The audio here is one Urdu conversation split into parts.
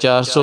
400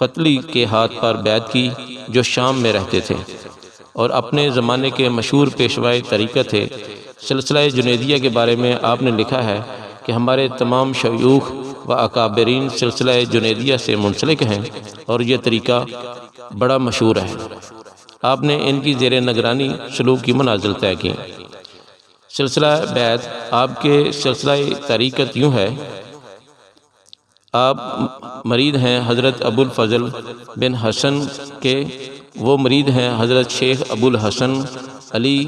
ختلی کے ہاتھ پر بیعت کی جو شام میں رہتے تھے اور اپنے زمانے کے مشہور پیشوائے طریقہ تھے۔ سلسلہ جنیدیہ کے بارے میں آپ نے لکھا ہے کہ ہمارے تمام شیوخ و اکابرین سلسلہ جنیدیہ سے منسلک ہیں اور یہ طریقہ بڑا مشہور ہے۔ آپ نے ان کی زیر نگرانی سلوک کی منازل طے کی۔ سلسلہ بیعت آپ کے سلسلہ طریقت یوں ہے: آپ مرید ہیں حضرت ابو الفضل بن حسن کے، وہ مرید ہیں حضرت شیخ ابو الحسن علی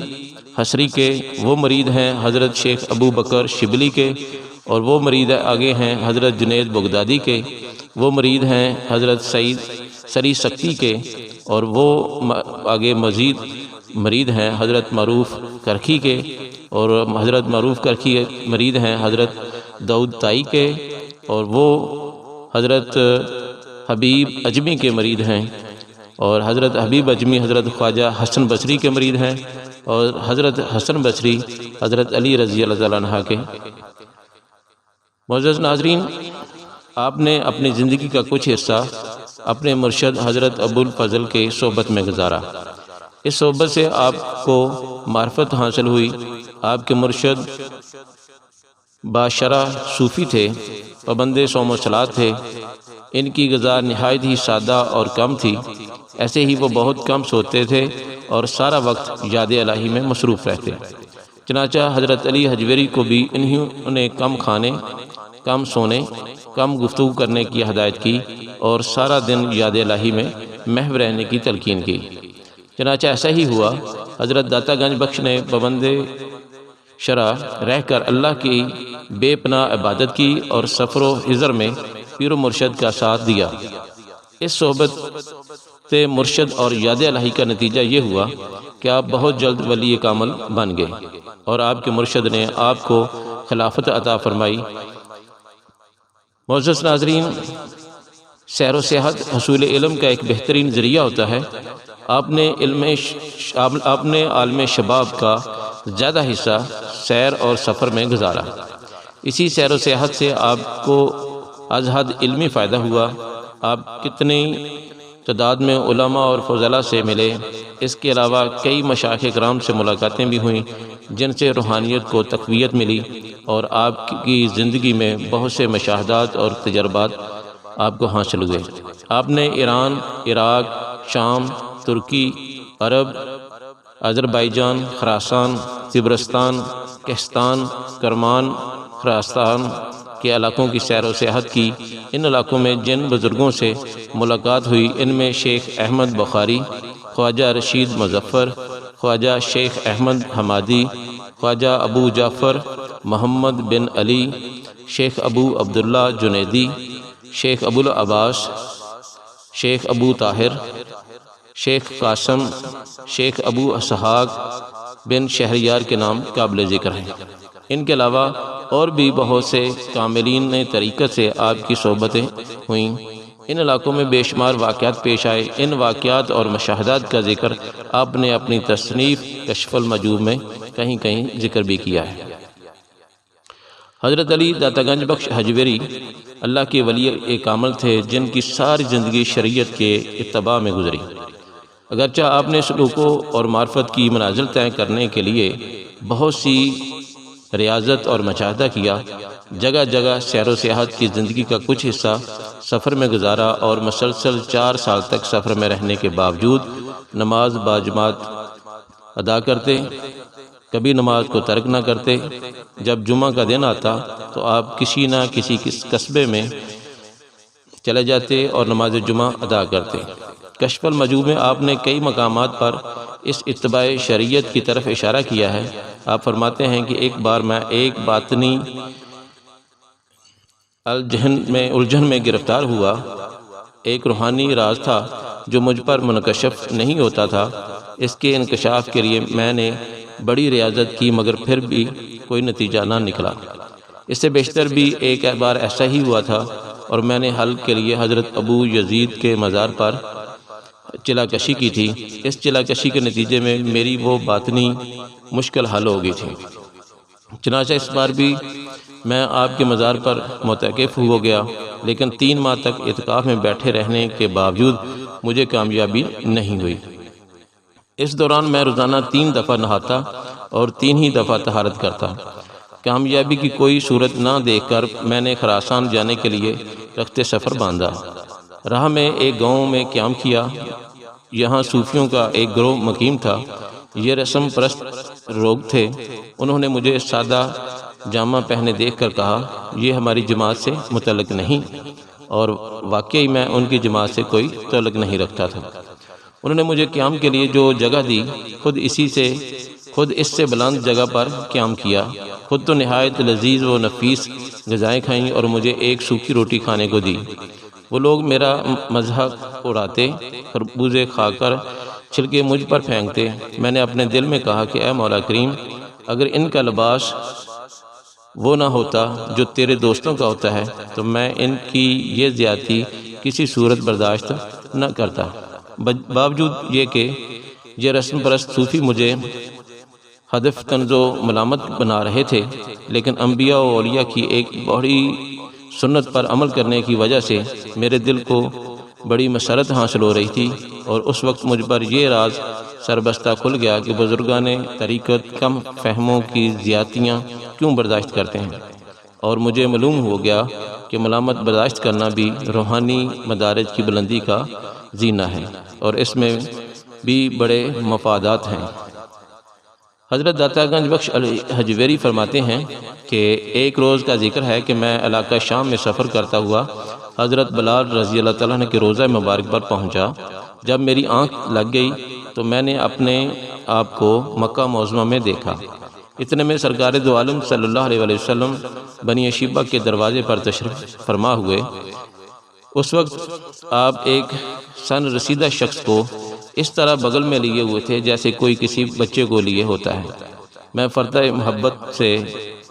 حسری کے، وہ مرید ہیں حضرت شیخ ابو بکر شبلی کے، اور وہ مرید آگے ہیں حضرت جنید بغدادی کے، وہ مرید ہیں حضرت سعید سری سکتی کے، اور وہ آگے مزید مرید ہیں حضرت معروف کرکھی کے، اور حضرت معروف کرکھی مرید ہیں حضرت داؤد تائی کے، اور وہ حضرت حبیب اجمی کے مرید ہیں، اور حضرت حبیب اجمی حضرت خواجہ حسن بصری کے مرید ہیں، اور حضرت حسن بصری حضرت علی رضی اللہ تعالیٰ عنہ کے۔ معزز ناظرین، آپ نے اپنی زندگی کا کچھ حصہ اپنے مرشد حضرت ابو الفضل کے صحبت میں گزارا۔ اس صحبت سے آپ کو معرفت حاصل ہوئی۔ آپ کے مرشد باشرح صوفی تھے، پابند صوم و صلاۃ تھے۔ ان کی غذا نہایت ہی سادہ اور کم تھی، ایسے ہی وہ بہت کم سوتے تھے اور سارا وقت یاد الہی میں مصروف رہتے۔ چنانچہ حضرت علی حجویری کو بھی انہوں نے کم کھانے، کم سونے، کم گفتگو کرنے کی ہدایت کی اور سارا دن یاد الہی میں محو رہنے کی تلقین کی۔ چنانچہ ایسا ہی ہوا۔ حضرت داتا گنج بخش نے پابند شرع رہ کر اللہ کی بے پناہ عبادت کی اور سفر و حضر میں پیر و مرشد کا ساتھ دیا۔ اس صحبت مرشد اور یاد الہی کا نتیجہ یہ ہوا کہ آپ بہت جلد ولی کامل بن گئے اور آپ کے مرشد نے آپ کو خلافت عطا فرمائی۔ معزز ناظرین، سیر و سیاحت حصول علم کا ایک بہترین ذریعہ ہوتا ہے۔ آپ نے عالم شباب کا زیادہ حصہ سیر اور سفر میں گزارا۔ اسی سیر و سیاحت سے آپ کو از حد علمی فائدہ ہوا۔ آپ کتنی تعداد میں علماء اور فضلاء سے ملے۔ اس کے علاوہ کئی مشائخ کرام سے ملاقاتیں بھی ہوئیں جن سے روحانیت کو تقویت ملی، اور آپ کی زندگی میں بہت سے مشاہدات اور تجربات آپ کو حاصل ہوئے۔ آپ نے ایران، عراق، شام، ترکی، عرب، آذربائیجان، خراسان، طبرستان، کہستان، کرمان، خراسان کے علاقوں کی سیر و سیاحت کی۔ ان علاقوں میں جن بزرگوں سے ملاقات ہوئی ان میں شیخ احمد بخاری، خواجہ رشید مظفر، خواجہ شیخ احمد حمادی، خواجہ ابو جعفر محمد بن علی، شیخ ابو عبداللہ جنیدی، شیخ ابو العباس، شیخ ابو طاہر، شیخ قاسم، شیخ ابو اسحاق بن شہریار کے نام قابل ذکر ہیں۔ ان کے علاوہ اور بھی بہت سے کاملین طریقت سے آپ کی صحبتیں ہوئیں۔ ان علاقوں میں بے شمار واقعات پیش آئے۔ ان واقعات اور مشاہدات کا ذکر آپ نے اپنی تصنیف کشف المجوب میں کہیں کہیں ذکر بھی کیا ہے۔ حضرت علی داتا گنج بخش حجویری اللہ کے ولی کامل تھے جن کی ساری زندگی شریعت کے اتباع میں گزری۔ اگرچہ آپ نے سلوکوں اور معرفت کی منازل طے کرنے کے لیے بہت سی ریاضت اور مشاہدہ کیا، جگہ جگہ سیر و سیاحت کی زندگی کا کچھ حصہ سفر میں گزارا، اور مسلسل 4 سال تک سفر میں رہنے کے باوجود نماز باجماعت ادا کرتے، کبھی نماز کو ترک نہ کرتے۔ جب جمعہ کا دن آتا تو آپ کسی نہ کسی قصبے میں چلے جاتے اور نماز جمعہ ادا کرتے۔ کشف المجوب میں آپ نے کئی مقامات پر اس اتباع شریعت کی طرف اشارہ کیا ہے۔ آپ فرماتے ہیں کہ ایک بار میں ایک باطنی الجھن میں گرفتار ہوا۔ ایک روحانی راز تھا جو مجھ پر منکشف نہیں ہوتا تھا۔ اس کے انکشاف کے لیے میں نے بڑی ریاضت کی مگر پھر بھی کوئی نتیجہ نہ نکلا۔ اس سے بیشتر بھی ایک بار ایسا ہی ہوا تھا اور میں نے حل کے لیے حضرت ابو یزید کے مزار پر چلا کشی کی تھی۔ اس چلا کشی کے نتیجے میں میری وہ باطنی مشکل حل ہو گئی تھی۔ چنانچہ اس بار بھی میں آپ کے مزار پر معتکف ہو گیا، لیکن 3 ماہ تک اعتکاف میں بیٹھے رہنے کے باوجود مجھے کامیابی نہیں ہوئی۔ اس دوران میں روزانہ 3 دفعہ نہاتا اور 3 ہی دفعہ طہارت کرتا۔ کامیابی کی کوئی صورت نہ دیکھ کر میں نے خراسان جانے کے لیے رخت سفر باندھا۔ راہ میں ایک گاؤں میں قیام کیا۔ یہاں صوفیوں کا ایک گروہ مقیم تھا۔ یہ رسم پرست لوگ تھے۔ انہوں نے مجھے سادہ جامہ پہنے دیکھ کر کہا، یہ ہماری جماعت سے متعلق نہیں، اور واقعی میں ان کی جماعت سے کوئی تعلق نہیں رکھتا تھا۔ انہوں نے مجھے قیام کے لیے جو جگہ دی، خود اس سے بلند جگہ پر قیام کیا۔ خود تو نہایت لذیذ و نفیس غذائیں کھائیں اور مجھے ایک سوکھی روٹی کھانے کو دی۔ وہ لوگ میرا مذاق اڑاتے، خربوزے کھا کر چھلکے مجھ پر پھینکتے۔ میں نے اپنے دل میں کہا کہ اے مولا کریم، اگر ان کا لباس وہ نہ ہوتا جو تیرے دوستوں کا ہوتا ہے تو میں ان کی یہ زیادتی کسی صورت برداشت نہ کرتا۔ باوجود یہ کہ یہ رسم پرست صوفی مجھے ہدف طنز و ملامت بنا رہے تھے، لیکن انبیاء و اولیاء کی ایک بڑی سنت پر عمل کرنے کی وجہ سے میرے دل کو بڑی مسرت حاصل ہو رہی تھی، اور اس وقت مجھ پر یہ راز سربستہ کھل گیا کہ بزرگان طریقت کم فہموں کی زیادتیاں کیوں برداشت کرتے ہیں، اور مجھے معلوم ہو گیا کہ ملامت برداشت کرنا بھی روحانی مدارج کی بلندی کا زینہ ہے، اور اس میں بھی بڑے مفادات ہیں۔ حضرت داتا گنج بخش حجویری فرماتے ہیں کہ ایک روز کا ذکر ہے کہ میں علاقہ شام میں سفر کرتا ہوا حضرت بلال رضی اللہ تعالیٰ عنہ کے روضہ مبارک پر پہنچا۔ جب میری آنکھ لگ گئی تو میں نے اپنے آپ کو مکہ معظمہ میں دیکھا۔ اتنے میں سرکار دو عالم صلی اللہ علیہ وسلم بنی شیبہ کے دروازے پر تشریف فرما ہوئے۔ اس وقت آپ ایک سن رسیدہ شخص کو اس طرح بغل میں لیے ہوئے تھے جیسے کوئی کسی بچے کو لیے ہوتا ہے۔ میں فرطہ محبت سے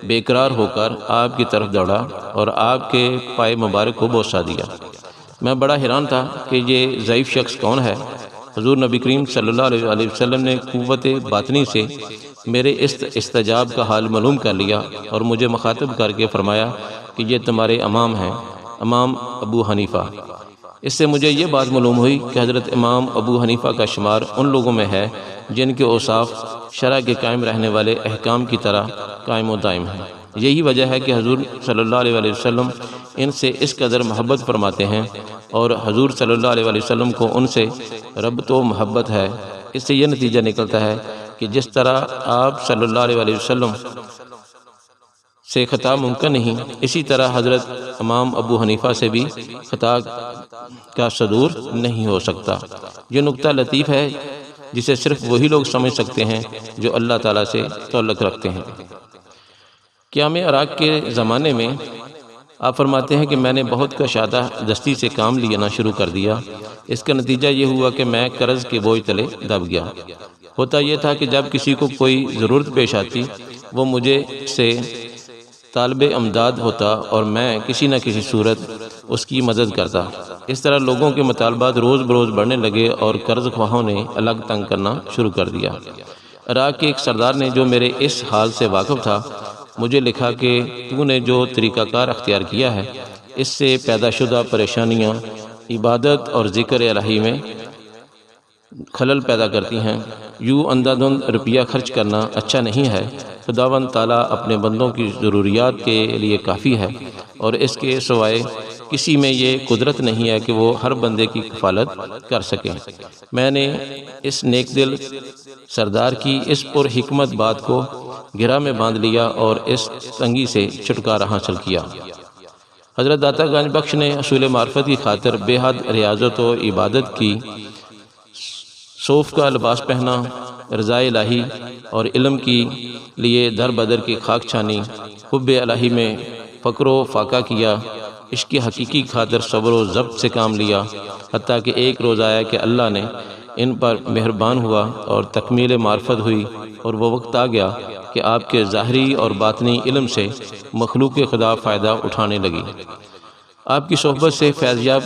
بے قرار ہو کر آپ کی طرف دوڑا اور آپ کے پائے مبارک کو بوسہ دیا۔ میں بڑا حیران تھا کہ یہ ضعیف شخص کون ہے۔ حضور نبی کریم صلی اللہ علیہ وسلم نے قوت باطنی سے میرے استجاب کا حال معلوم کر لیا اور مجھے مخاطب کر کے فرمایا کہ یہ تمہارے امام ہیں، امام ابو حنیفہ۔ اس سے مجھے یہ بات معلوم ہوئی کہ حضرت امام ابو حنیفہ کا شمار ان لوگوں میں ہے جن کے اوصاف شرع کے قائم رہنے والے احکام کی طرح قائم و دائم ہیں۔ یہی وجہ ہے کہ حضور صلی اللہ علیہ وسلم ان سے اس قدر محبت فرماتے ہیں، اور حضور صلی اللہ علیہ وسلم کو ان سے ربط و محبت ہے۔ اس سے یہ نتیجہ نکلتا ہے کہ جس طرح آپ صلی اللہ علیہ وسلم سے خطا ممکن نہیں، اسی طرح حضرت امام ابو حنیفہ سے بھی خطا کا صدور نہیں ہو سکتا۔ یہ نکتہ لطیف ہے جسے صرف وہی لوگ سمجھ سکتے ہیں جو اللہ تعالیٰ سے تعلق رکھتے ہیں۔ قیام عراق کے زمانے میں آپ فرماتے ہیں کہ میں نے بہت کشادہ دستی سے کام لینا شروع کر دیا۔ اس کا نتیجہ یہ ہوا کہ میں قرض کے بوجھ تلے دب گیا۔ ہوتا یہ تھا کہ جب کسی کو کوئی ضرورت پیش آتی وہ مجھے سے طالب امداد ہوتا اور میں کسی نہ کسی صورت اس کی مدد کرتا۔ اس طرح لوگوں کے مطالبات روز بروز بڑھنے لگے اور قرض خواہوں نے الگ تنگ کرنا شروع کر دیا۔ عراق کے ایک سردار نے جو میرے اس حال سے واقف تھا مجھے لکھا کہ تو نے جو طریقہ کار اختیار کیا ہے اس سے پیدا شدہ پریشانیاں عبادت اور ذکر الہی میں خلل پیدا کرتی ہیں۔ یوں اندھا دھند روپیہ خرچ کرنا اچھا نہیں ہے۔ خداوند تعالیٰ اپنے بندوں کی ضروریات کے لیے کافی ہے، اور اس کے سوائے کسی میں یہ قدرت نہیں ہے کہ وہ ہر بندے کی کفالت کر سکے۔ میں نے اس نیک دل سردار کی اس پر حکمت بات کو گھرا میں باندھ لیا اور اس تنگی سے چھٹکارا حاصل کیا۔ حضرت داتا گنج بخش نے حصول معرفت کی خاطر بے حد ریاضت و عبادت کی، صوف کا لباس پہنا، رضا الہی اور علم کی لیے در بدر کی خاک چھانی، حب الہی میں فقر و فاقہ کیا، عشق حقیقی خاطر صبر و ضبط سے کام لیا، حتیٰ کہ ایک روز آیا کہ اللہ نے ان پر مہربان ہوا اور تکمیل معرفت ہوئی، اور وہ وقت آ گیا کہ آپ کے ظاہری اور باطنی علم سے مخلوق خدا فائدہ اٹھانے لگی، آپ کی صحبت سے فیضیاب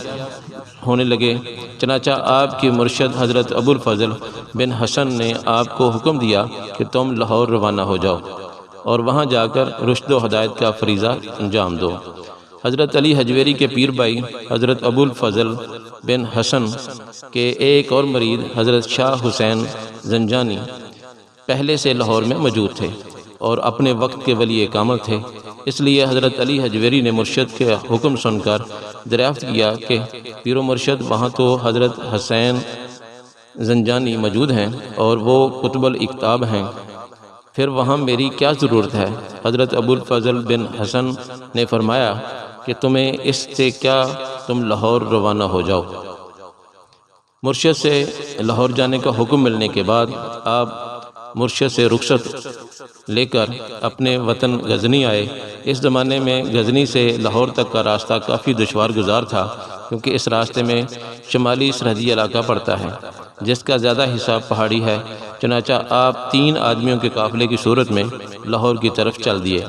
ہونے لگے۔ چنانچہ آپ کی مرشد حضرت ابو الفضل بن حسن نے آپ کو حکم دیا کہ تم لاہور روانہ ہو جاؤ اور وہاں جا کر رشد و ہدایت کا فریضہ انجام دو۔ حضرت علی حجویری کے پیر بھائی حضرت ابو الفضل بن حسن کے ایک اور مرید حضرت شاہ حسین زنجانی پہلے سے لاہور میں موجود تھے اور اپنے وقت کے ولی کامل تھے، اس لیے حضرت علی حجویری نے مرشد کے حکم سن کر دریافت کیا کہ پیر و مرشد وہاں تو حضرت حسین زنجانی موجود ہیں اور وہ کتب الاکتاب ہیں، پھر وہاں میری کیا ضرورت ہے؟ حضرت ابو الفضل بن حسن نے فرمایا کہ تمہیں اس سے کیا، تم لاہور روانہ ہو جاؤ۔ مرشد سے لاہور جانے کا حکم ملنے کے بعد آپ مرشد سے رخصت لے کر اپنے وطن غزنی آئے۔ اس زمانے میں غزنی سے لاہور تک کا راستہ کافی دشوار گزار تھا، کیونکہ اس راستے میں شمالی سرحدی علاقہ پڑتا ہے جس کا زیادہ حصہ پہاڑی ہے، چنانچہ آپ 3 آدمیوں کے قافلے کی صورت میں لاہور کی طرف چل دیے۔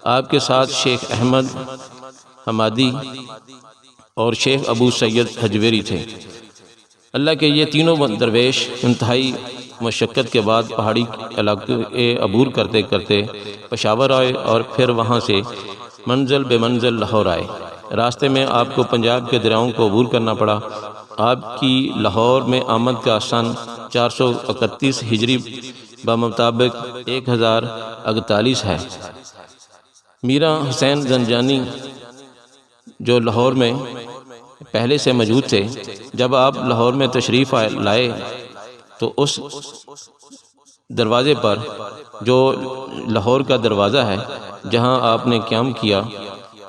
آپ کے ساتھ شیخ احمد حمادی اور شیخ ابو سید حجویری تھے۔ اللہ کے یہ تینوں درویش انتہائی مشقت کے بعد پہاڑی علاقے عبور کرتے کرتے پشاور آئے اور پھر وہاں سے منزل بے منزل لاہور آئے۔ راستے میں آپ کو پنجاب کے دریاؤں کو عبور کرنا پڑا۔ آپ کی لاہور میں آمد کا سن 431 ہجری بمطابق 1048 ہے۔ میرا حسین زنجانی جو لاہور میں پہلے سے موجود تھے، جب آپ لاہور میں تشریف لائے تو اس دروازے پر، جو لاہور کا دروازہ ہے جہاں آپ نے قیام کیا،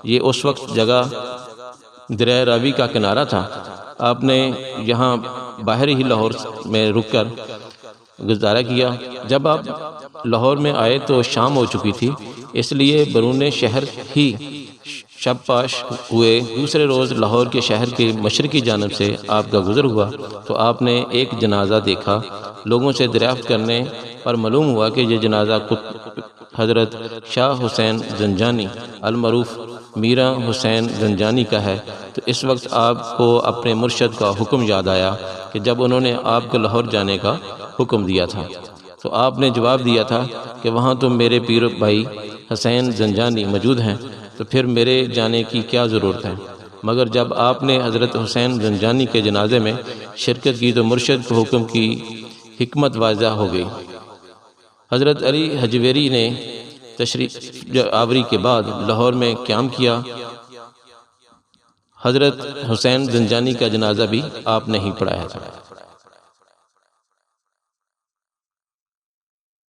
یہ اس وقت جگہ دریائے راوی کا کنارہ تھا۔ آپ نے یہاں باہر ہی لاہور میں رک کر گزارا کیا۔ جب آپ لاہور میں آئے تو شام ہو چکی تھی، اس لیے بیرون شہر ہی شب پاش ہوئے۔ دوسرے روز لاہور کے شہر کی مشرقی جانب سے آپ کا گزر ہوا تو آپ نے ایک جنازہ دیکھا۔ لوگوں سے دریافت کرنے پر معلوم ہوا کہ یہ جنازہ حضرت شاہ حسین زنجانی المعروف میرا حسین زنجانی کا ہے۔ تو اس وقت آپ کو اپنے مرشد کا حکم یاد آیا کہ جب انہوں نے آپ کو لاہور جانے کا حکم دیا تھا تو آپ نے جواب دیا تھا کہ وہاں تو میرے پیر بھائی حسین زنجانی موجود ہیں، تو پھر میرے جانے کی کیا ضرورت ہے؟ مگر جب آپ نے حضرت حسین زنجانی کے جنازے میں شرکت کی تو مرشد کے حکم کی حکمت واضح ہو گئی۔ حضرت علی حجویری نے تشریف آوری کے بعد لاہور میں قیام کیا۔ حضرت حسین زنجانی کا جنازہ بھی آپ نے ہی پڑھایا تھا۔